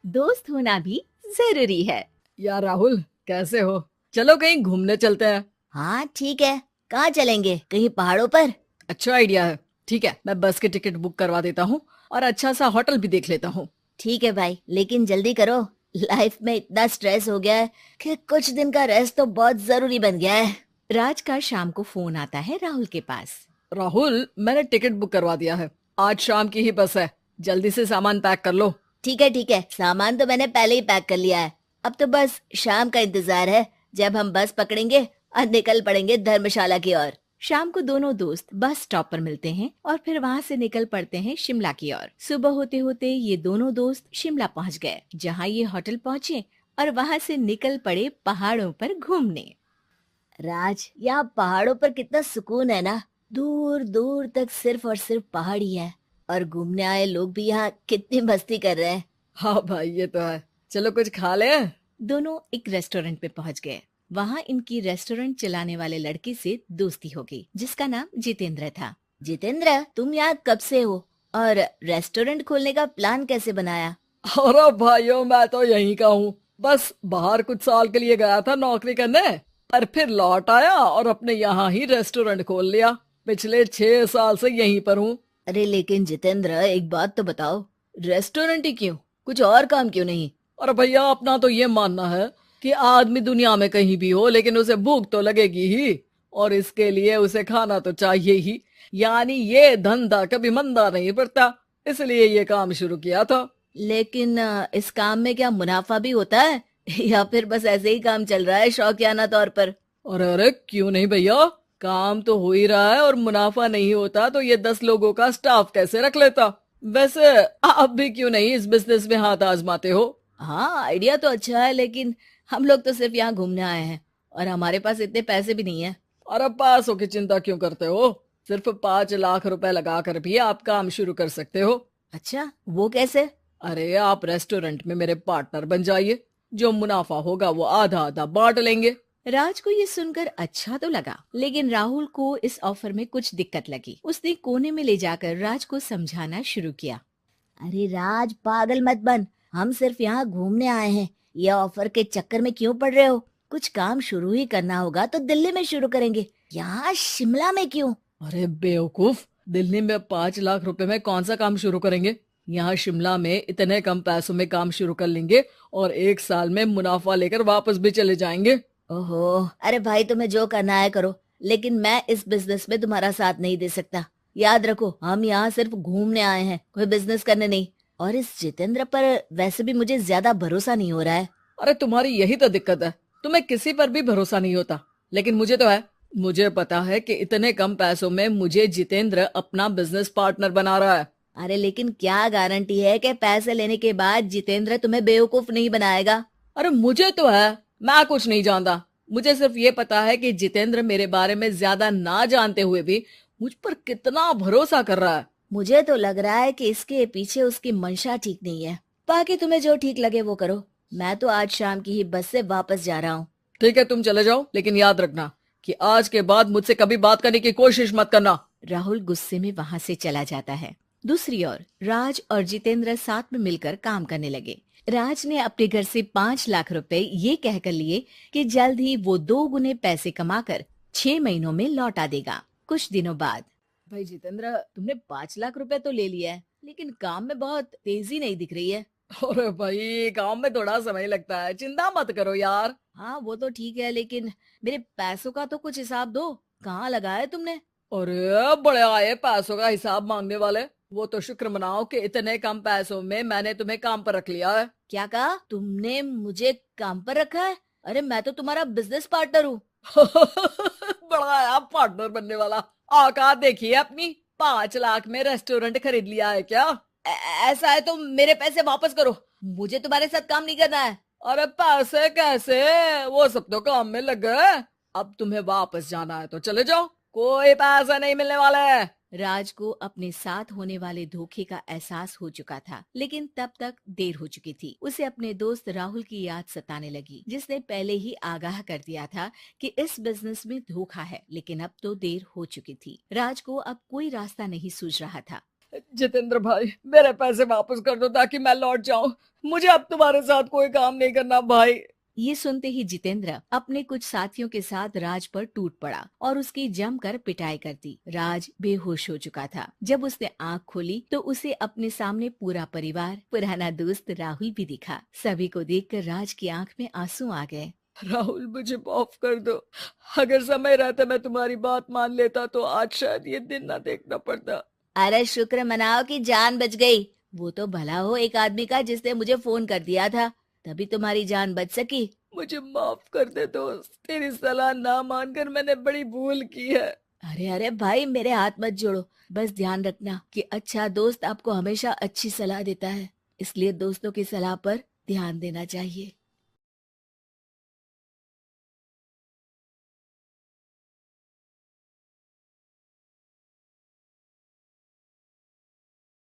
दोस्त होना भी जरूरी है। यार राहुल, कैसे हो? चलो कहीं घूमने चलते हैं। हाँ ठीक है। कहाँ चलेंगे? कहीं पहाड़ों पर? अच्छा आइडिया है। ठीक है, मैं बस की टिकट बुक करवा देता हूँ और अच्छा सा होटल भी देख लेता हूँ। ठीक है भाई, लेकिन जल्दी करो। लाइफ में इतना स्ट्रेस हो गया है कि कुछ दिन का रेस्ट तो बहुत जरूरी बन गया है। राज का शाम को फोन आता है राहुल के पास। राहुल, मैंने टिकट बुक करवा दिया है। आज शाम की ही बस है। जल्दी से सामान पैक कर लो। ठीक है, सामान तो मैंने पहले ही पैक कर लिया है। अब तो बस शाम का इंतजार है, जब हम बस पकड़ेंगे और निकल पड़ेंगे धर्मशाला की ओर। शाम को दोनों दोस्त बस स्टॉप पर मिलते हैं और फिर वहाँ से निकल पड़ते हैं शिमला की ओर। सुबह होते होते ये दोनों दोस्त शिमला पहुँच गए, जहाँ ये होटल पहुँचे और वहाँ से निकल पड़े पहाड़ों पर घूमने। राज, यहाँ पहाड़ों पर कितना सुकून है ना। दूर दूर तक सिर्फ और सिर्फ पहाड़ ही है, और घूमने आए लोग भी यहाँ कितनी मस्ती कर रहे हैं। हाँ भाई, ये तो है। चलो कुछ खा ले। दोनों एक रेस्टोरेंट पे पहुंच गए। वहां इनकी रेस्टोरेंट चलाने वाले लड़के से दोस्ती हो गई, जिसका नाम जितेंद्र था। जितेंद्र, तुम यहाँ कब से हो और रेस्टोरेंट खोलने का प्लान कैसे बनाया? अरे भाइयों, मैं तो यहीं का हूँ। बस बाहर कुछ साल के लिए गया था नौकरी करने, और फिर लौट आया और अपने यहाँ ही रेस्टोरेंट खोल लिया। पिछले 6 साल से यहीं पर हूँ। अरे लेकिन जितेंद्र, एक बात तो बताओ, रेस्टोरेंट ही क्यों? कुछ और काम क्यों नहीं? और भैया, अपना तो ये मानना है कि आदमी दुनिया में कहीं भी हो, लेकिन उसे भूख तो लगेगी ही, और इसके लिए उसे खाना तो चाहिए ही। यानी ये धंधा कभी मंदा नहीं पड़ता, इसलिए ये काम शुरू किया था। लेकिन इस काम में क्या मुनाफा भी होता है या फिर बस ऐसे ही काम चल रहा है शौकियाना तौर पर? और अरे क्यों नहीं भैया, काम तो हो ही रहा है, और मुनाफा नहीं होता तो ये 10 लोगों का स्टाफ कैसे रख लेता। वैसे आप भी क्यों नहीं इस बिजनेस में हाथ आजमाते हो? हाँ, आइडिया तो अच्छा है, लेकिन हम लोग तो सिर्फ यहाँ घूमने आए हैं और हमारे पास इतने पैसे भी नहीं है। और अब पैसों की चिंता क्यों करते हो? सिर्फ 5 लाख रुपए लगा कर भी आप काम शुरू कर सकते हो। अच्छा, वो कैसे? अरे आप रेस्टोरेंट में मेरे पार्टनर बन जाइए। जो मुनाफा होगा वो आधा आधा बांट लेंगे। राज को ये सुनकर अच्छा तो लगा, लेकिन राहुल को इस ऑफर में कुछ दिक्कत लगी। उसने कोने में ले जाकर राज को समझाना शुरू किया। अरे राज, पागल मत बन। हम सिर्फ यहाँ घूमने आए हैं। ये ऑफर के चक्कर में क्यों पड़ रहे हो? कुछ काम शुरू ही करना होगा तो दिल्ली में शुरू करेंगे, यहाँ शिमला में क्यों? अरे बेवकूफ, दिल्ली में 5 लाख रुपए में कौन सा काम शुरू करेंगे? यहाँ शिमला में इतने कम पैसों में काम शुरू कर लेंगे और 1 साल में मुनाफा लेकर वापस भी चले जाएंगे। ओहो, अरे भाई, तुम्हें जो करना है करो, लेकिन मैं इस बिजनेस में तुम्हारा साथ नहीं दे सकता। याद रखो, हम यहाँ सिर्फ घूमने आए हैं, कोई बिजनेस करने नहीं। और इस जितेंद्र पर वैसे भी मुझे ज्यादा भरोसा नहीं हो रहा है। अरे तुम्हारी यही तो दिक्कत है, तुम्हें किसी पर भी भरोसा नहीं होता। लेकिन मुझे तो है। मुझे पता है कि इतने कम पैसों में मुझे जितेंद्र अपना बिजनेस पार्टनर बना रहा है। अरे लेकिन क्या गारंटी है कि पैसे लेने के बाद जितेंद्र तुम्हें बेवकूफ नहीं बनाएगा? अरे मुझे तो है। मैं कुछ नहीं जानता। मुझे सिर्फ ये पता है कि जितेंद्र मेरे बारे में ज्यादा ना जानते हुए भी मुझ पर कितना भरोसा कर रहा है। मुझे तो लग रहा है कि इसके पीछे उसकी मंशा ठीक नहीं है। बाकी तुम्हें जो ठीक लगे वो करो। मैं तो आज शाम की ही बस से वापस जा रहा हूँ। ठीक है, तुम चले जाओ, लेकिन याद रखना कि आज के बाद मुझसे कभी बात करने की कोशिश मत करना। राहुल गुस्से में वहां से चला जाता है। दूसरी ओर राज और जितेंद्र साथ में मिलकर काम करने लगे। राज ने अपने घर से 5 लाख रुपए ये कहकर लिए कि जल्द ही वो 2 गुने पैसे कमाकर 6 महीनों में लौटा देगा। कुछ दिनों बाद, भाई जितेंद्र, तुमने 5 लाख रुपए तो ले लिया है, लेकिन काम में बहुत तेजी नहीं दिख रही है। अरे भाई, काम में थोड़ा समय लगता है, चिंता मत करो यार। हाँ वो तो ठीक है, लेकिन मेरे पैसों का तो कुछ हिसाब दो। कहाँ लगाया है तुमने? अरे बड़े आए पैसों का हिसाब मांगने वाले। वो तो शुक्र मनाओ कि इतने कम पैसों में मैंने तुम्हें काम पर रख लिया है। क्या कहा? तुमने मुझे काम पर रखा है? अरे मैं तो तुम्हारा बिजनेस पार्टनर हूँ। बड़ा आया पार्टनर बनने वाला। औकात देखिए अपनी। 5 लाख में रेस्टोरेंट खरीद लिया है क्या? ऐसा है तो मेरे पैसे वापस करो। मुझे तुम्हारे साथ काम नहीं करना है। अरे पैसे कैसे? वो सब तो काम में लग गए। अब तुम्हें वापस जाना है तो चले जाओ, कोई पैसा नहीं मिलने वाला है। राज को अपने साथ होने वाले धोखे का एहसास हो चुका था, लेकिन तब तक देर हो चुकी थी। उसे अपने दोस्त राहुल की याद सताने लगी, जिसने पहले ही आगाह कर दिया था कि इस बिजनेस में धोखा है। लेकिन अब तो देर हो चुकी थी। राज को अब कोई रास्ता नहीं सूझ रहा था। जितेंद्र भाई, मेरे पैसे वापस कर दो ताकि मैं लौट जाऊं। मुझे अब तुम्हारे साथ कोई काम नहीं करना भाई। ये सुनते ही जितेंद्र अपने कुछ साथियों के साथ राज पर टूट पड़ा और उसकी जमकर पिटाई कर दी। राज बेहोश हो चुका था। जब उसने आंख खोली तो उसे अपने सामने पूरा परिवार, पुराना दोस्त राहुल भी दिखा। सभी को देखकर राज की आंख में आंसू आ गए। राहुल, मुझे माफ कर दो। अगर समय रहता मैं तुम्हारी बात मान लेता तो आज शायद ये दिन ना देखना पड़ता। अरे शुक्र मनाओ कि जान बच गई। वो तो भला हो एक आदमी का जिसने मुझे फोन कर दिया था, तभी तुम्हारी जान बच सकी। मुझे माफ कर दे दोस्त, तेरी सलाह ना मानकर मैंने बड़ी भूल की है। अरे अरे भाई, मेरे हाथ मत जोड़ो। बस ध्यान रखना कि अच्छा दोस्त आपको हमेशा अच्छी सलाह देता है, इसलिए दोस्तों की सलाह पर ध्यान देना चाहिए।